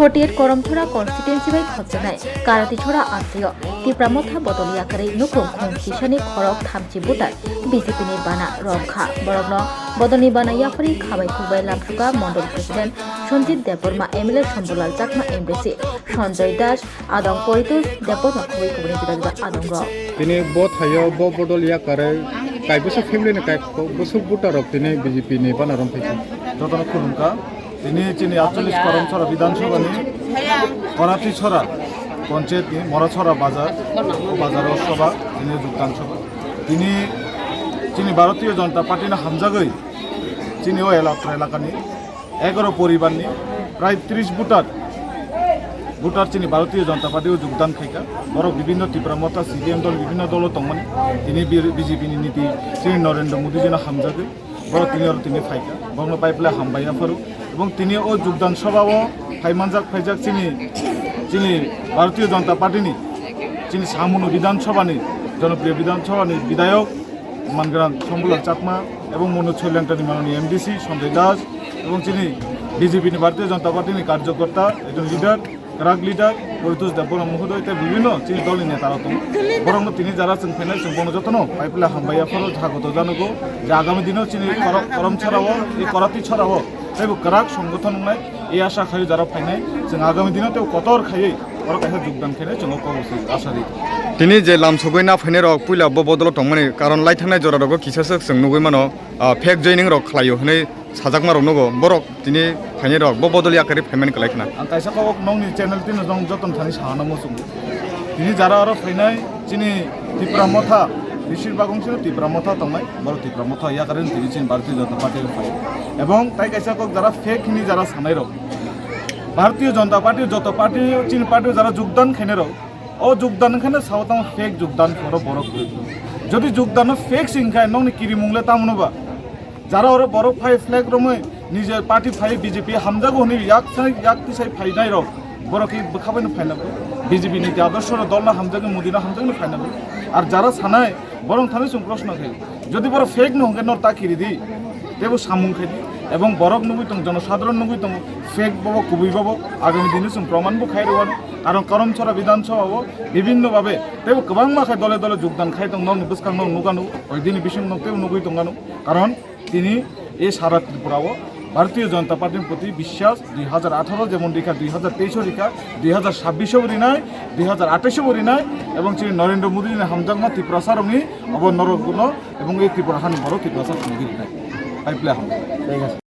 48 Karamcherra constituency by Khotsanai, Karatichrre Amchaio, Tipra Motha Bodoli Yakarwi Nuphungni Kisani Khorok Thamchi Butar, BJP ni Bana, Romlaikha, Borogno, Bodoni Bana Yakarwi Khabai Kubai Lamsuka, Mondol President, Sonjit Deborma MLA Shambulal Chakma MDC, Sanjay Das, Adong Poritus, Deborma Kubai Kubai Judada Adongro. Tini both hayo bo Bodoli Yakarwi, kai busuk family ni kai busuk butarok tini BJP ni Bana Romlaikha. Total Kurumka. তিনি 48 করমছড়া বিধানসভা করাচিছড়া পঞ্চায়েত মরাছড়া বাজার সভা তিনি যোগদান সভা তিনি ভারতীয় জনতা party না হামজাগৈ তিনি ও এলাকানি 11 পরিবারনি প্রায় 30 ভোটার তিনি ভারতীয় জনতা পার্টিও যোগদান খাইকা বড় বিভিন্ন ত্রিপুরা মথা সিপিএম দল বিভিন্ন দল তংমানি তিনি বিজেপি নীতি তিনি নরেন্দ্র মোদী জন হামজাগৈ বড় তিনি ফাইকা বংল পাইপলে হামবাইয়া ফারু এবং তিনি ও যোগদান সভাও ফাইমানজাক ফাইজাক চিনি ভারতীয় জনতা পার্টিনি চিনি সামুনু বিধানসভানি জনপ্রিয় বিধানসভানি বিধায়ক মানগ্রাম শম্বুলাল চাকমা এবং মনোজ ছৈল্যাংটানি মাননীয় এমডিসি সঞ্জয় দাস এবং চিনি বিজেপি ভারতীয় জনতা পার্টিনি কার্যকর্তা একজন লিডার রাগ লিডার পরিতোষ দেববর্মা মহোদয় বিভিন্ন চিনি দলনি নেতারা দं বরং তিনি যারা जों फैनाय जों गणजतन पाइपला हामबायाफोर झागत जानांगौ যে আগামী দিনেও চিনি করমছড়াও এই कराटिछ्रेआव जेबो कराक संगठन होनाय এই आशा खायो যারা फायनाय जों आगामी दिनाव तेव कतर खायै और काहे যোগदान खायनाय जों कबसे आशा दी তিনি যে লামসগৈ না ফাইনাय रक पुइला बदल तंमाने कारण लाइथांनाय जरा रग किसासो जों नुगै मानो फेक जयनिं रक खालायो हनै साजाक मारो नगो बरक तिनि फाइनाय रक बदल याकारि फाइमान कलायखना आं कायसा कक नंनि चैनल तिनो जों जतन थानि साहाना मोसुं तिनि जारा आरो फाइनाय चिनि टिप्रा मथा बेसिरभाग अंश टिप्रा मथा तंनाय बर टिप्रा मथा याकारि तिनि चिन भारतीय जनता पार्टी फाइ এবং তাই কাইসা কক যারা ফেক নি যারা সানাই রক ভারতীয় জনতা পার্টি যত পার্টি চিন পার্টি যারা যোগদান খাইনে রক ও যোগদান খানে সাউতাম ফেক যোগদান করো বড় যদি যোগদান ফেক সিংখায় নংনি কিরি মুংলে তামনবা যারা ওর বড় ফাই ফ্ল্যাগ রমে নিজে পার্টি ফাই বিজেপি হামজাগো হনি ইয়াক তিসাই ফাইনাই রক বড় কি খাবাইনো ফাইনাবো বিজেপি নীতি আদর্শ দল না হামজাগো মোদি না হামজাগো ফাইনাবো আর যারা সানাই বরং থানে সুং প্রশ্ন খাই যদি বড় ফেক নহগে নর তা কিরি দি দেবো সামুং খাই এবং বরক নবুই দं জনসাধারণ নবুই দं ফেক বাবো কুবুই বাবো আগামী দিনে जों প্রমাণবো খাই রবানো কারণ করমছড়া বিধানসভাও বিভিন্নভাবে তেও গোबां মাখায় দলে দলে যোগদান খাই দं নং বুসকাং নং নুগানো ওই দিন বিশং নং তেও নুগুই দंगानो কারণ তিনি এই সারা ত্রিপুরাও ভারতীয় জনতা পার্টির প্রতি বিশ্বাস 2018 যেমন রেখা 2023 রেখা 2026 রিনায় 2028 রিনায় এবং শ্রী নরেন্দ্র মোদী হামজাংমা ত্রিপুরা সারংনি অবনরগুণ এবং এই ত্রিপুরা হানি বড় ত্রিপুরা সার সঙ্গী রিনায় পাইপলে হাম ঠিক আছে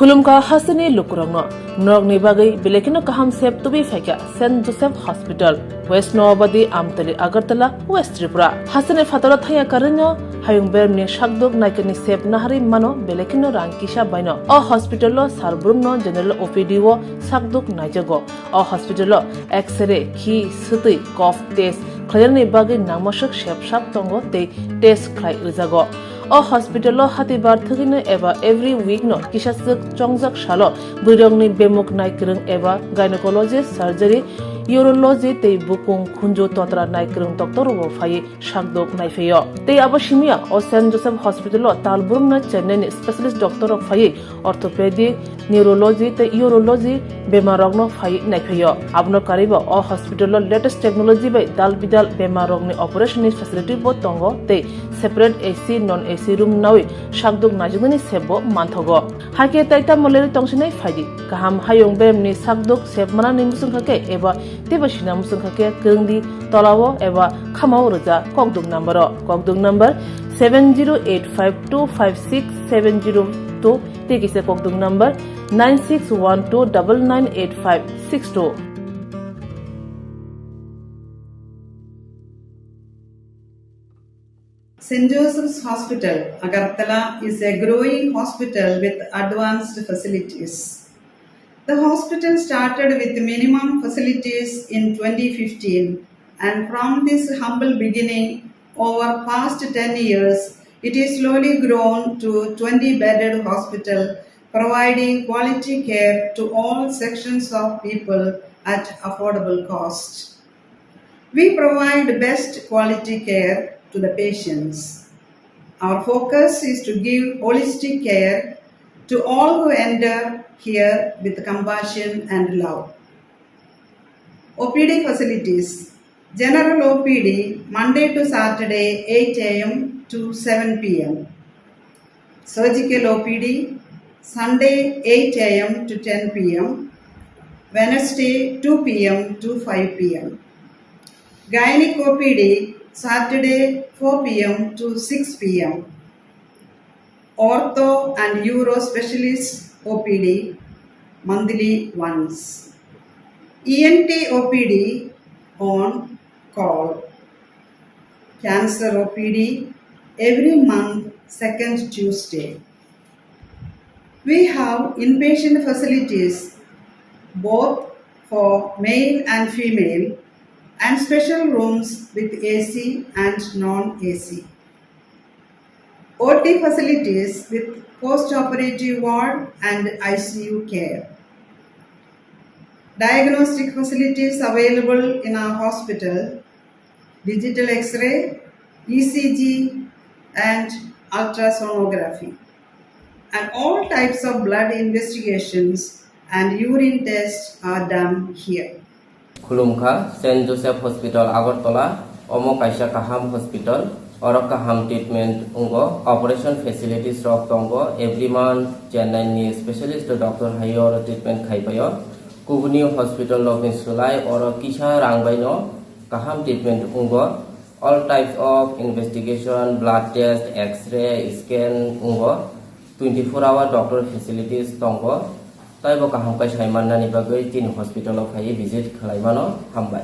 खुलुमका हासनी लुकुरंगनो नरगनि बागै बेलेखिनो काहाम सेब तुबि फाइका saint Joseph hospital west Nawabadi Amtali Agartala west Tripura हासने फातरा थाया करनो हायुं बेरनि शाकदोक नायकनि सेब नाहारि मानो बेलेखिनो रांकिसा बायनो अ हॉस्पिटलो सारब्रुमनो जनरल ओपीडी वो शाकदोक नायजगो अ हॉस्पिटलो एक्सरे खि सुतै कफ टेस्ट खयरनि बागै नामसक सेब साब तंगो ते टेस्ट खाय रिजागो अ हॉस्पिटलो हातिबार थगिनो एबा एवरी वीक नो किसासक चंगजाक सालो बुरंगनि बेमुक नायक्रं एबा गायनेकोलॉजिस्ट सर्जरी यूरोलॉजी ते बुकुं खुंजो तोत्रा नायक्रं डॉक्टर वो फाइ शाकदोक नायफेयो ते आबशिमिया अ सेंट जोसेफ हॉस्पिटलो तालबुरमना चेन्नई स्पेशलिस्ट डॉक्टर ऑफ फाइ ऑर्थोपेडिक न्यूरोलॉजी ते यूरोलॉजी बेमारगनो फाइ नायफेयो आबनो कारिबो अ हॉस्पिटलो लेटेस्ट टेक्नोलॉजी बाय दाल बिदाल बेमारगनि ऑपरेशन फैसिलिटी बो तंगो ते separate AC non AC room नावि शाकदोक नाजुगनि सेबो मानथगो हाके ताइता मलेरि तंगसिनै फाइदि गाहाम हायुं बेमनि शाकदोक सेबमाना निमुसुंखाके एबा तेबसिना मुसुंखाके गंदी तलावो एबा खामाव रजा कगदुक number 7085256702 तेकिसे कगदुक number 9612998562 St. Joseph's Hospital, Agartala is a growing hospital with advanced facilities. The hospital started with minimum facilities in 2015, and from this humble beginning, over past 10 years, it is slowly grown to 20-bedded hospital, providing quality care to all sections of people at affordable cost. We provide best quality care to the patients. Our focus is to give holistic care to all who enter here with compassion and love. OPD facilities. General OPD Monday to Saturday 8 a.m. to 7 p.m. Surgical OPD Sunday 8 a.m. to 10 p.m. Wednesday 2 p.m. to 5 p.m. Gynec OPD Saturday 4 p.m. to 6 p.m. Ortho and Uro Specialist OPD monthly once. ENT OPD on call. Cancer OPD every month, second Tuesday. We have inpatient facilities both for male and female and special rooms with AC and non-AC. OT facilities with post-operative ward and ICU care. Diagnostic facilities available in our hospital, digital X-ray, ECG and ultrasonography. And all types of blood investigations and urine tests are done here. Khulumkha St. Joseph Hospital Agartala Omo Kaisa Kaham Hospital Oro Kaham treatment ungo operation facilities rok tongo every month Chennai ni specialist doctor hayo treatment khaipayo Kubuni Hospital Login Sulai Oro Kisha Rangbaino Kaham treatment ungo all types of investigation blood test x-ray scan ungo 24-hour doctor facilities tongo Taibo kaham kai saiman nani bagai tin hospital of hai visit khlaimano hambai